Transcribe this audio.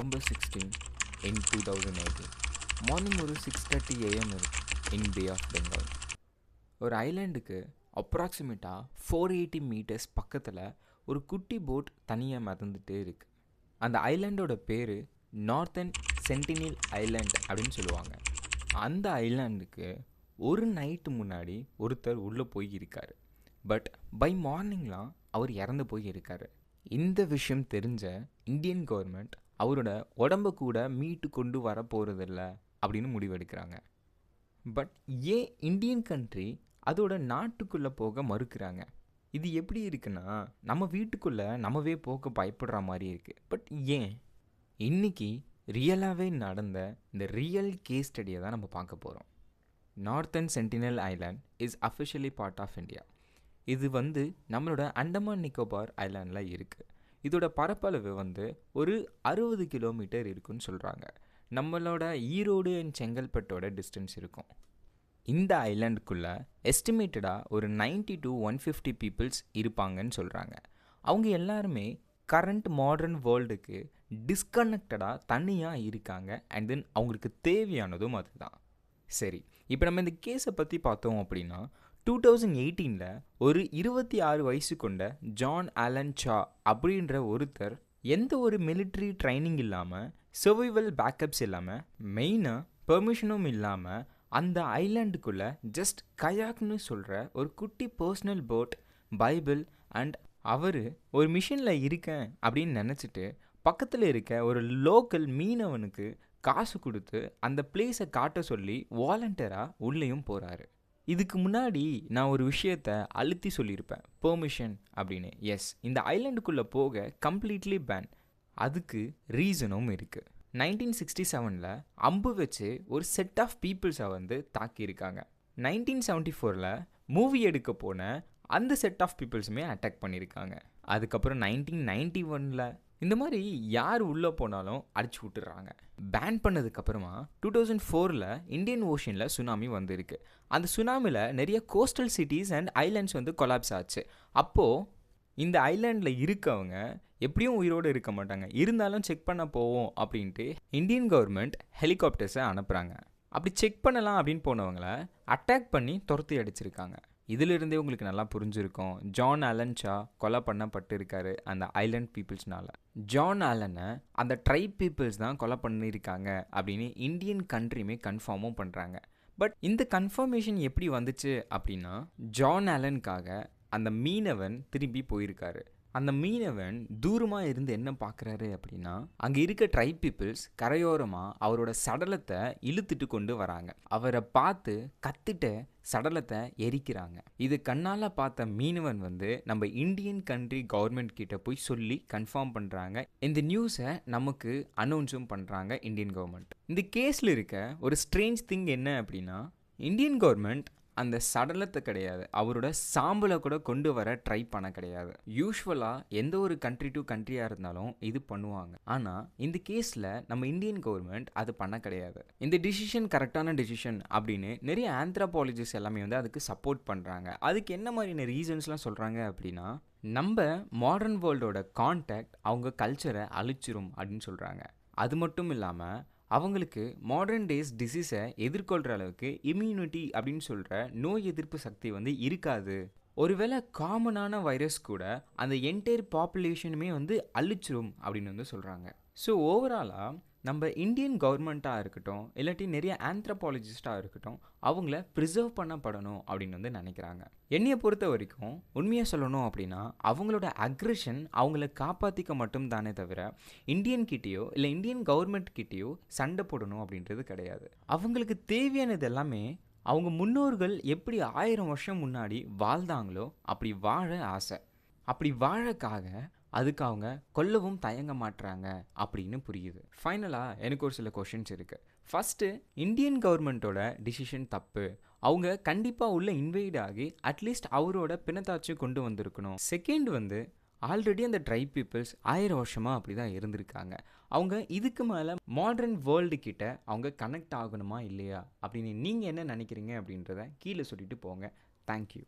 November 16 in 2018. Morning ஒரு 6:30 AM இருக்கு இன் bay of Bengal. ஒரு ஐலாண்டுக்கு அப்ராக்சிமேட்டாக 480 மீட்டர்ஸ் பக்கத்தில் ஒரு குட்டி போட் தனியாக மிதந்துட்டே இருக்குது. அந்த ஐலாண்டோட பேர் நார்த்தன் சென்டினில் ஐலாண்ட் அப்படின்னு சொல்லுவாங்க. அந்த ஐலாண்டுக்கு ஒரு நைட்டு முன்னாடி ஒருத்தர் உள்ளே போய் இருக்கார். பட் பை மார்னிங்லாம் அவர் இறந்து போய் இருக்கார். இந்த விஷயம் தெரிஞ்ச இந்தியன் கவர்மெண்ட் அவரோட உடம்பை கூட மீட்டு கொண்டு வர போகிறதில்ல அப்படின்னு முடிவெடுக்கிறாங்க. பட் ஏன் இந்தியன் கண்ட்ரி அதோட நாட்டுக்குள்ளே போக மறுக்கிறாங்க? இது எப்படி இருக்குன்னா, நம்ம வீட்டுக்குள்ளே நம்மவே போக பயப்படுற மாதிரி இருக்குது. பட் ஏன்? இன்றைக்கி ரியலாகவே நடந்த இந்த ரியல் கேஸ் ஸ்டடியை தான் நம்ம பார்க்க போகிறோம். Northern sentinel island is officially part of India. இது நம்மளோட அண்டமான் நிக்கோபார் ஐலாண்டில் இருக்குது. இதோட பரப்பளவு ஒரு 60 கிலோமீட்டர் இருக்குன்னு சொல்கிறாங்க. நம்மளோட ஈரோடு அண்ட் செங்கல்பட்டோட டிஸ்டன்ஸ் இருக்கும். இந்த ஐலாண்டுக்குள்ளே எஸ்டிமேட்டடாக ஒரு 90 to 150 பீப்புள்ஸ் இருப்பாங்கன்னு சொல்கிறாங்க. அவங்க எல்லாருமே கரண்ட் மாடர்ன் வேர்ல்டுக்கு டிஸ்கனெக்டடாக தனியாக இருக்காங்க. அண்ட் தென் அவங்களுக்கு தேவையானதும் அதுதான். சரி, இப்போ நம்ம இந்த கேஸை பற்றி பார்த்தோம் அப்படின்னா, 2018 ஒரு 26 வயசு கொண்ட ஜான் ஆலன் சா அப்படின்ற ஒருத்தர் எந்த ஒரு மிலிட்ரி ட்ரைனிங் இல்லாமல், சர்வைவல் பேக்கப்ஸ் இல்லாமல், மெயினாக பெர்மிஷனும் இல்லாமல் அந்த ஐலாண்டுக்குள்ளே ஜஸ்ட் கயாக்னு சொல்கிற ஒரு குட்டி பர்சனல் போட், பைபிள் அண்ட் அவர் ஒரு மிஷனில் இருக்கேன் அப்படின்னு நினச்சிட்டு பக்கத்தில் இருக்க ஒரு லோக்கல் மீனவனுக்கு காசு கொடுத்து அந்த பிளேஸை காட்ட சொல்லி வாலண்டியராக உள்ளேயும் போகிறாரு. இதுக்கு முன்னாடி நான் ஒரு விஷயத்த அழுத்தி சொல்லியிருப்பேன், பெர்மிஷன் அப்படின்னு. எஸ், இந்த ஐலாண்டுக்குள்ளே போக கம்ப்ளீட்லி பேன். அதுக்கு ரீசனும் இருக்குது. 1967 அம்பு வச்சு ஒரு செட் ஆஃப் பீப்புள்ஸை தாக்கியிருக்காங்க. 1974 மூவி எடுக்க போன அந்த செட் ஆஃப் பீப்புள்ஸுமே அட்டாக் பண்ணியிருக்காங்க. அதுக்கப்புறம் 1991 இந்த மாதிரி யார் உள்ளே போனாலும் அடிச்சு விட்டுறாங்க. பேன் பண்ணதுக்கப்புறமா 2004 இந்தியன் ஓஷனில் சுனாமி வந்திருக்கு. அந்த சுனாமியில் நிறைய coastal cities and islands collapse ஆச்சு. அப்போது இந்த ஐலாண்டில் இருக்கவங்க எப்படியும் உயிரோடு இருக்க மாட்டாங்க, இருந்தாலும் செக் பண்ண போவோம் அப்படின்ட்டு இந்தியன் கவர்மெண்ட் ஹெலிகாப்டர்ஸை அனுப்புகிறாங்க. அப்படி செக் பண்ணலாம் அப்படின்னு போனவங்களை அட்டாக் பண்ணி துரத்தி அடிச்சிருக்காங்க. இதிலிருந்தே உங்களுக்கு நல்லா புரிஞ்சிருக்கும், ஜான் ஆலன் சா கொலை பண்ணப்பட்டு இருக்காரு அந்த ஐலாண்ட் பீப்புள்ஸ்னால. ஜான் ஆலனை அந்த ட்ரைப் பீப்புள்ஸ் தான் கொலை பண்ணியிருக்காங்க அப்படின்னு இந்தியன் கண்ட்ரியுமே கன்ஃபார்மும் பண்ணுறாங்க. பட் இந்த கன்ஃபர்மேஷன் எப்படி வந்துச்சு அப்படின்னா, ஜான் ஆலனுக்காக அந்த மீனவன் திரும்பி போயிருக்காரு. அந்த மீனவன் தூரமாக இருந்து என்ன பார்க்குறாரு அப்படின்னா, அங்கே இருக்க ட்ரைப் பீப்புள்ஸ் கரையோரமாக அவரோட சடலத்தை இழுத்துட்டு கொண்டு வராங்க. அவரை பார்த்து கத்திட்ட சடலத்தை எரிக்கிறாங்க. இது கண்ணால் பார்த்த மீனவன் நம்ம இந்தியன் கண்ட்ரி கவர்மெண்ட் கிட்ட போய் சொல்லி கன்ஃபார்ம் பண்ணுறாங்க. இந்த நியூஸை நமக்கு அனௌன்ஸும் பண்ணுறாங்க இந்தியன் கவர்மெண்ட். இந்த கேஸில் இருக்க ஒரு ஸ்ட்ரேஞ்ச் திங் என்ன அப்படின்னா, இந்தியன் கவர்மெண்ட் அந்த சடலத்தை கிடையாது, அவரோட சாம்பலை கூட கொண்டு வர ட்ரை பண்ண கிடையாது. யூஸ்வலாக எந்த ஒரு கண்ட்ரி டு கண்ட்ரியாக இருந்தாலும் இது பண்ணுவாங்க. ஆனால் இந்த கேஸில் நம்ம இந்தியன் கவர்மெண்ட் அது பண்ண கிடையாது. இந்த டிசிஷன் கரெக்டான டிசிஷன் அப்படின்னு நிறைய ஆந்த்ரோபாலஜிஸ்ட் எல்லாமே அதுக்கு சப்போர்ட் பண்ணுறாங்க. அதுக்கு என்ன மாதிரியான ரீசன்ஸ்லாம் சொல்கிறாங்க அப்படின்னா, நம்ம மாடர்ன் வேர்ல்டோட கான்டாக்ட் அவங்க கல்ச்சரை அழிச்சிரும் அப்படின்னு சொல்கிறாங்க. அது மட்டும் இல்லாமல் அவங்களுக்கு மாடர்ன் டேஸ் டிசீஸை எதிர்கொள்கிற அளவுக்கு இம்யூனிட்டி அப்படின்னு சொல்கிற நோய் எதிர்ப்பு சக்தி இருக்காது. ஒருவேளை காமனான வைரஸ் கூட அந்த என்டையர் பாப்புலேஷனுமே அழிச்சிரும் அப்படின்னு சொல்கிறாங்க. ஸோ ஓவராலாக நம்ம இந்தியன் கவர்மெண்ட்டாக இருக்கட்டும், இல்லாட்டி நிறைய ஆந்த்ரோபாலஜிஸ்டாக இருக்கட்டும், அவங்கள ப்ரிசர்வ் பண்ணப்படணும் அப்படின்னு நினைக்கிறாங்க. என்னையை பொறுத்த வரைக்கும் உண்மையாக சொல்லணும் அப்படின்னா, அவங்களோட அக்ரெஷன் அவங்கள காப்பாற்றிக்க மட்டும் தானே தவிர இந்தியன் கிட்டேயோ இல்லை இந்தியன் கவர்மெண்ட் கிட்டேயோ சண்டை போடணும் அப்படின்றது கிடையாது. அவங்களுக்கு தேவையானது எல்லாமே அவங்க முன்னோர்கள் எப்படி 1000 வருஷம் முன்னாடி வாழ்ந்தாங்களோ அப்படி வாழ ஆசை. அப்படி வாழக்காக அதுக்கு அவங்க கொல்லவும் தயங்க மாட்டுறாங்க அப்படின்னு புரியுது. ஃபைனலாக எனக்கு ஒரு சில கொஷின்ஸ் இருக்குது. ஃபஸ்ட்டு, இந்தியன் கவர்மெண்ட்டோட டிசிஷன் தப்பு. அவங்க கண்டிப்பாக உள்ள இன்வைட் ஆகி அட்லீஸ்ட் அவரோட பிணத்தாச்சு கொண்டு வந்திருக்கணும். செகண்ட் ஆல்ரெடி அந்த ட்ரைப் பீப்புள்ஸ் 1000 வருஷமாக அப்படி தான் இருந்திருக்காங்க. அவங்க இதுக்கு மேலே மாடர்ன் வேர்ல்டு கிட்ட அவங்க கனெக்ட் ஆகணுமா இல்லையா அப்படின்னு நீங்கள் என்ன நினைக்கிறீங்க அப்படின்றத கீழே சொல்லிட்டு போங்க. தேங்க்யூ.